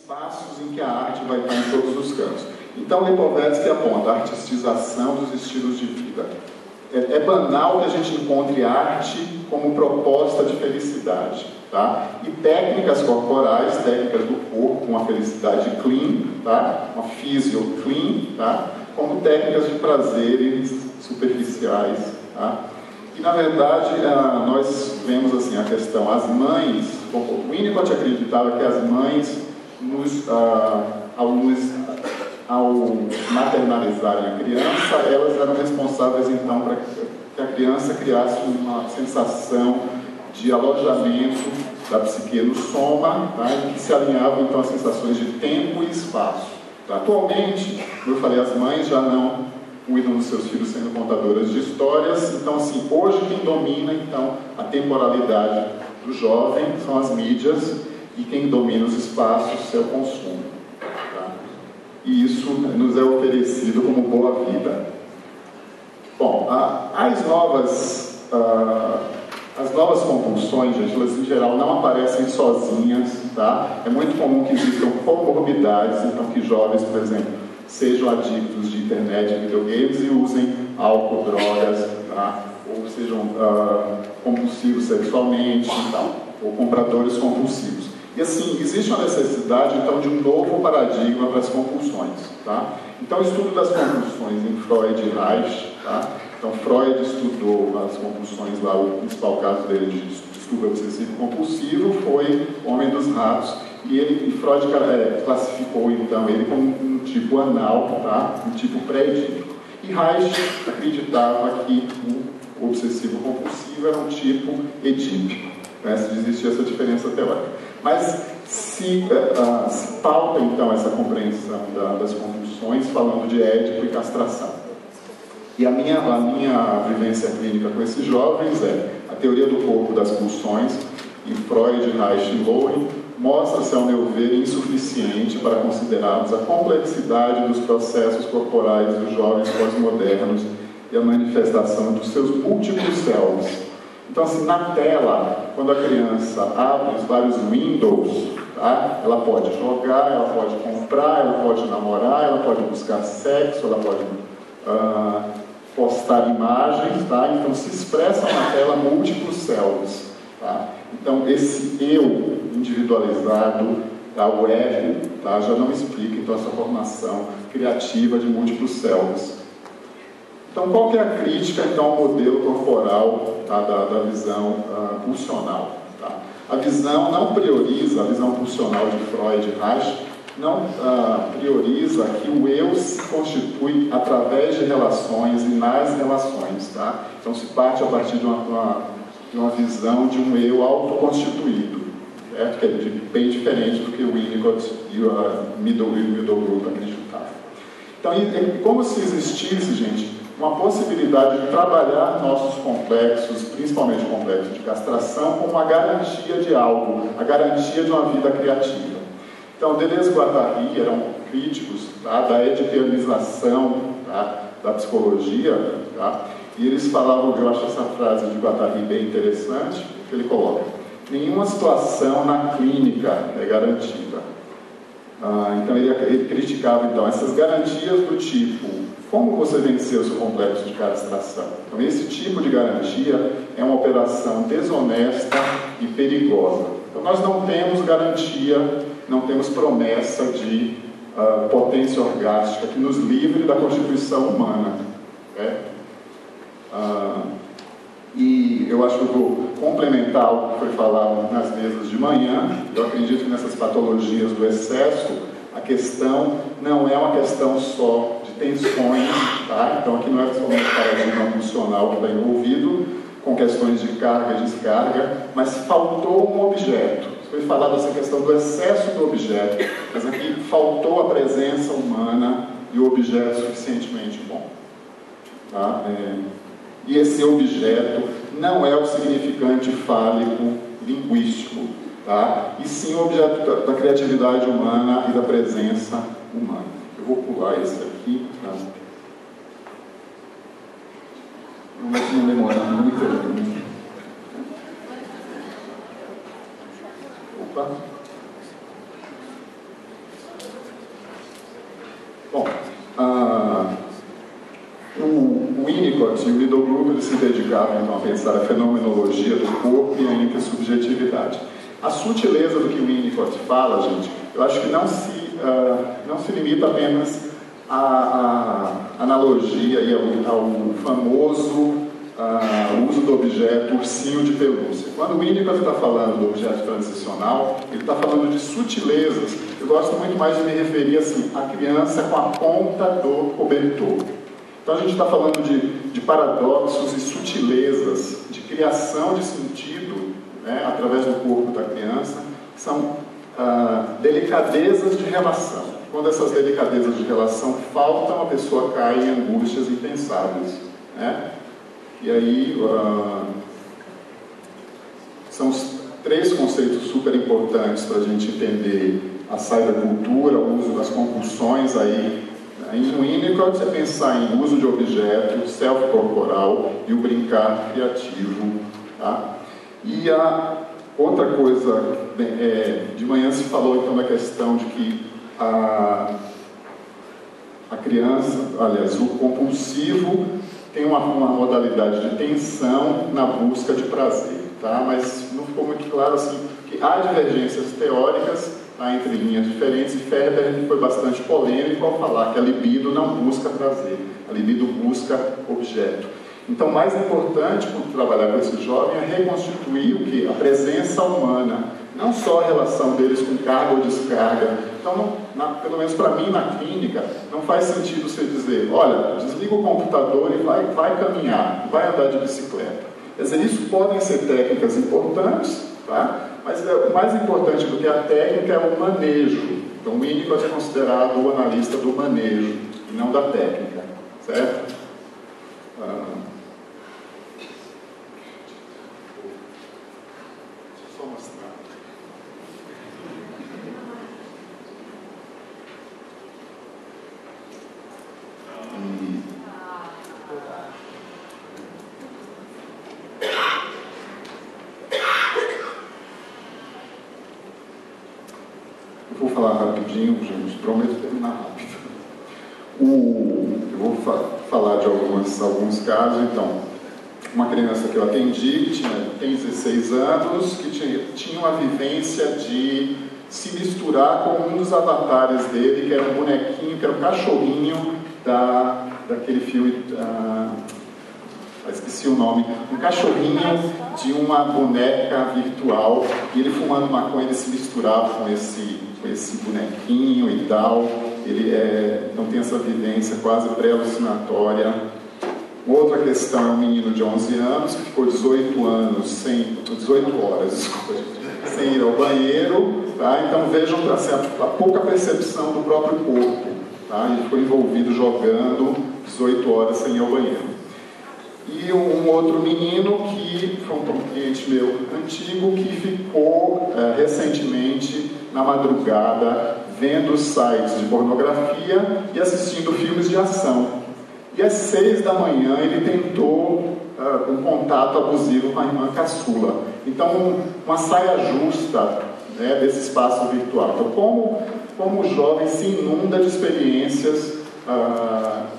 espaços em que a arte vai estar em todos os campos. Então, Lipovetsky aponta a artistização dos estilos de vida. É banal que a gente encontre arte como proposta de felicidade, tá? E técnicas corporais, técnicas do corpo, uma felicidade clean, tá? Uma physio clean, tá? Como técnicas de prazeres superficiais, tá? E, na verdade, nós vemos assim a questão, as mães, o Winnicott acreditava que as mães, ao maternalizarem a criança, elas eram responsáveis, então, para que a criança criasse uma sensação de alojamento da psique no soma, tá? E que se alinhavam, então, às sensações de tempo e espaço. Tá? Atualmente, como eu falei, as mães já não cuidam dos seus filhos sendo contadoras de histórias. Então, assim, hoje quem domina, então, a temporalidade do jovem são as mídias, e quem domina os espaços é o consumo. Tá? E isso nos é oferecido como boa vida. Bom, as novas compulsões, gente, elas em geral não aparecem sozinhas, tá? É muito comum que existam comorbidades, então que jovens, por exemplo, sejam adictos de internet e videogames e usem álcool, drogas, tá? Ou sejam compulsivos sexualmente, tá? Ou compradores compulsivos. E assim, existe uma necessidade, então, de um novo paradigma para as compulsões, tá? Então, o estudo das compulsões em Freud e Reich, tá? Então, Freud estudou as compulsões lá, o principal caso dele de distúrbio obsessivo compulsivo foi o Homem dos Ratos, e Freud classificou, então, ele como um tipo anal, tá? Um tipo pré-edípico. E Reich acreditava que o obsessivo compulsivo era um tipo edípico, né? Se existia essa diferença teórica. Mas se pauta, então, essa compreensão das compulsões falando de édipo e castração. E a minha vivência clínica com esses jovens a teoria do corpo das pulsões, em Freud, Reich e Lowen, mostra-se, ao meu ver, insuficiente para considerarmos a complexidade dos processos corporais dos jovens pós-modernos e a manifestação dos seus múltiplos selves. Então, assim, na tela, quando a criança abre os vários windows, tá? Ela pode jogar, ela pode comprar, ela pode namorar, ela pode buscar sexo, ela pode postar imagens, tá? Então, se expressam na tela múltiplos selves, tá? Então, esse eu individualizado, tá? O ego, tá? Já não explica, então, essa formação criativa de múltiplos selves. Então, qual que é a crítica, então, ao modelo corporal, tá? da visão pulsional? Tá? A visão não prioriza, a visão pulsional de Freud e Reich, não prioriza que o eu se constitui através de relações e nas relações. Tá? Então, se parte a partir de uma visão de um eu autoconstituído, certo? Que é bem diferente do que o Winnicott e o Middlegroup acreditavam. Então, como se existisse, gente, uma possibilidade de trabalhar nossos complexos, principalmente o complexo de castração, como uma garantia de algo, a garantia de uma vida criativa. Então, Deleuze e Guattari eram críticos, tá, da edipianização, tá, da psicologia, tá, e eles falavam, eu acho essa frase de Guattari bem interessante, que ele coloca: nenhuma situação na clínica é garantida. Então, ele criticava, então, essas garantias do tipo: como você venceu o seu complexo de castração? Então, esse tipo de garantia é uma operação desonesta e perigosa. Então, nós não temos garantia, não temos promessa de potência orgástica que nos livre da constituição humana. E eu acho que eu vou complementar o que foi falado nas mesas de manhã. Eu acredito que nessas patologias do excesso, a questão não é uma questão só de tensões, tá? Então aqui não é somente o paradigma funcional que está envolvido com questões de carga e descarga, mas faltou um objeto. Foi falado essa questão do excesso do objeto, mas aqui faltou a presença humana e o objeto suficientemente bom. Tá? E esse objeto não é o significante fálico linguístico, tá? E sim o objeto da criatividade humana e da presença humana. Eu vou pular esse aqui, tá? Não vai não demorar muito. Opa! Winnicott e o Middle Group eles se dedicavam então a pensar a fenomenologia do corpo e a intersubjetividade. A sutileza do que o Winnicott fala, gente, eu acho que não se limita apenas à analogia e ao famoso uso do objeto ursinho de pelúcia. Quando o Winnicott está falando do objeto transicional, ele está falando de sutilezas. Eu gosto muito mais de me referir assim, à criança com a ponta do cobertor. Então a gente está falando de paradoxos e sutilezas, de criação de sentido, né, através do corpo da criança, que são delicadezas de relação. Quando essas delicadezas de relação faltam, a pessoa cai em angústias impensáveis, né? E aí são os 3 conceitos super importantes para a gente entender a cybercultura, o uso das compulsões aí. Em Winnicott é pensar em uso de objeto, self-corporal e o brincar criativo, tá? E a outra coisa, de manhã se falou então da questão de que a criança, aliás, o compulsivo tem uma modalidade de tensão na busca de prazer, tá? Mas não ficou muito claro assim, que há divergências teóricas, tá, entre linhas diferentes, e Ferber foi bastante polêmico ao falar que a libido não busca prazer, a libido busca objeto. Então, mais importante quando trabalhar com esse jovem é reconstituir o quê? A presença humana, não só a relação deles com carga ou descarga. Então, pelo menos para mim, na clínica, não faz sentido você dizer, olha, desliga o computador e vai caminhar, vai andar de bicicleta. Quer dizer, isso podem ser técnicas importantes, tá? Mas o mais importante do que a técnica é o manejo. Então, o Winnicott é considerado o analista do manejo, e não da técnica, certo? Eu vou falar rapidinho, gente, prometo terminar rápido. Eu vou falar de alguns casos. Então, uma criança que eu atendi, que tem 16 anos, que tinha uma vivência de se misturar com um dos avatares dele, que era um bonequinho, que era um cachorrinho daquele filme, esqueci o nome, um cachorrinho de uma boneca virtual, e ele fumando maconha, ele se misturava com esse bonequinho e tal. Ele não tem essa vivência quase pré-alucinatória. Outra questão é um menino de 11 anos que ficou 18 horas sem ir ao banheiro, tá? Então vejam a pouca percepção do próprio corpo, tá? Ele ficou envolvido jogando 18 horas sem ir ao banheiro. E um outro menino que foi um cliente meu antigo, que ficou recentemente na madrugada vendo sites de pornografia e assistindo filmes de ação. E às 6 da manhã ele tentou um contato abusivo com a irmã caçula. Então, uma saia justa, né, desse espaço virtual. Então, como o jovem se inunda de experiências,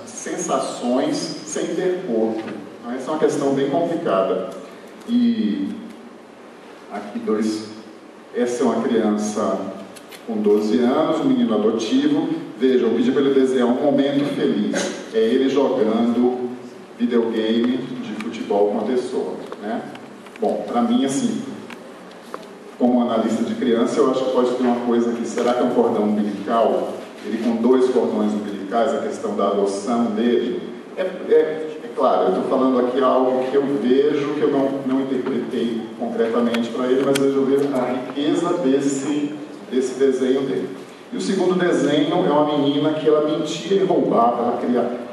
sensações sem ter corpo. Então, essa é uma questão bem complicada. E aqui essa é uma criança com 12 anos, um menino adotivo. Veja, eu pedi para ele desenhar um momento feliz. É ele jogando videogame de futebol com a pessoa, né? Bom, para mim, assim, como analista de criança, eu acho que pode ter uma coisa aqui. Será que é um cordão umbilical? Ele com 2 cordões umbilicais, a questão da adoção dele. É claro, eu estou falando aqui algo que eu vejo, que eu não interpretei concretamente para ele, mas eu vejo a riqueza desse desenho dele. E o segundo desenho é uma menina que ela mentia e roubava, ela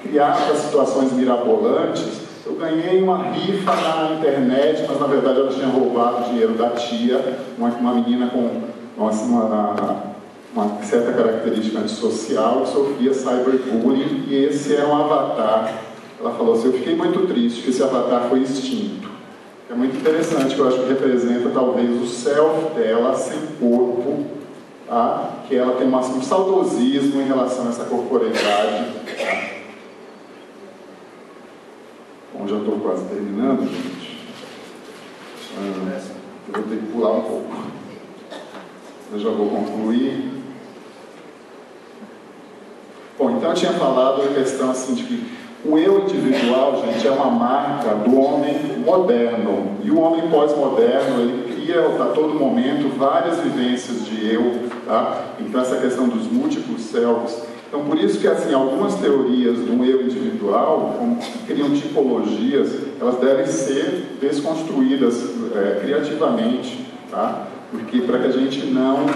criava situações mirabolantes. Eu ganhei uma rifa na internet, mas na verdade ela tinha roubado o dinheiro da tia, uma menina com uma certa característica antissocial, que sofria cyberbullying, e esse era um avatar. Ela falou assim: eu fiquei muito triste que esse avatar foi extinto. É muito interessante, que eu acho que representa talvez o self dela sem corpo, tá? Que ela tem um saudosismo em relação a essa corporeidade. já estou quase terminando, gente. Eu vou ter que pular um pouco. Eu já vou concluir. Bom, então eu tinha falado a questão assim de que o eu individual, gente, é uma marca do homem moderno. E o homem pós-moderno, ele cria a todo momento várias vivências de eu, tá? Então essa questão dos múltiplos selves. Então por isso que assim, algumas teorias do eu individual, como que criam tipologias, elas devem ser desconstruídas criativamente, tá? Porque para que a gente não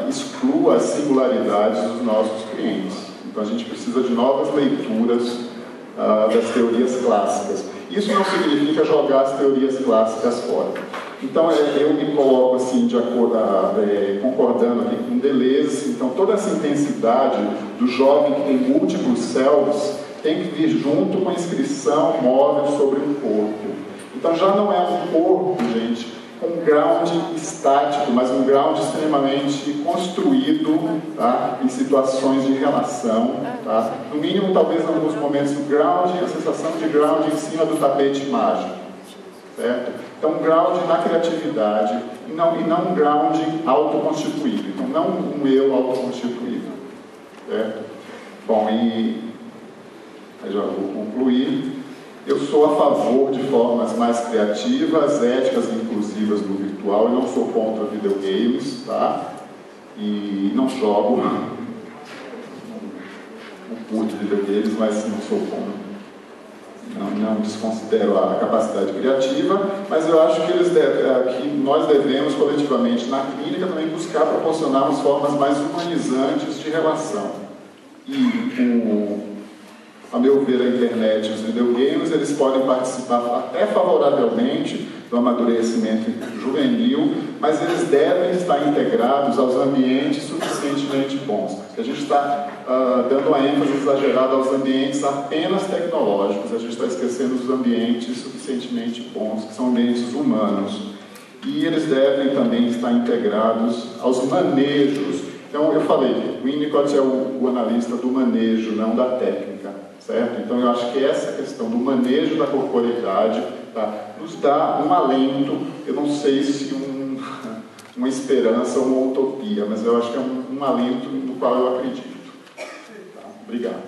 exclua as singularidades dos nossos clientes. Então a gente precisa de novas leituras das teorias clássicas. Isso não significa jogar as teorias clássicas fora. Então eu me coloco assim, de acordo, concordando aqui com Deleuze. Então toda essa intensidade do jovem que tem múltiplos selves tem que vir junto com a inscrição móvel sobre um corpo. Então já não é um corpo, gente, com um ground estático, mas um ground extremamente construído, tá? Em situações de relação. Tá? No mínimo, talvez em alguns momentos, o ground, a sensação de ground em cima do tapete mágico. Certo? Então, um ground na criatividade e não um ground autoconstituído. Então, não um eu autoconstituído. Certo? Bom, e aí já vou concluir. Eu sou a favor de formas mais criativas, éticas e inclusivas do virtual. Eu não sou contra videogames, tá? E não jogo. Não curto videogames, mas não sou contra. Não desconsidero a capacidade criativa, mas eu acho que, que nós devemos, coletivamente, na clínica, também buscar proporcionar umas formas mais humanizantes de relação. E a meu ver, a internet e os videogames, eles podem participar até favoravelmente do amadurecimento juvenil, mas eles devem estar integrados aos ambientes suficientemente bons. A gente está dando uma ênfase exagerada aos ambientes apenas tecnológicos, a gente está esquecendo os ambientes suficientemente bons, que são ambientes humanos. E eles devem também estar integrados aos manejos. Então, eu falei, o Winnicott é o analista do manejo, não da técnica. Certo? Então eu acho que essa questão do manejo da corporeidade, tá, nos dá um alento, eu não sei se uma esperança ou uma utopia, mas eu acho que é um alento no qual eu acredito. Tá? Obrigado.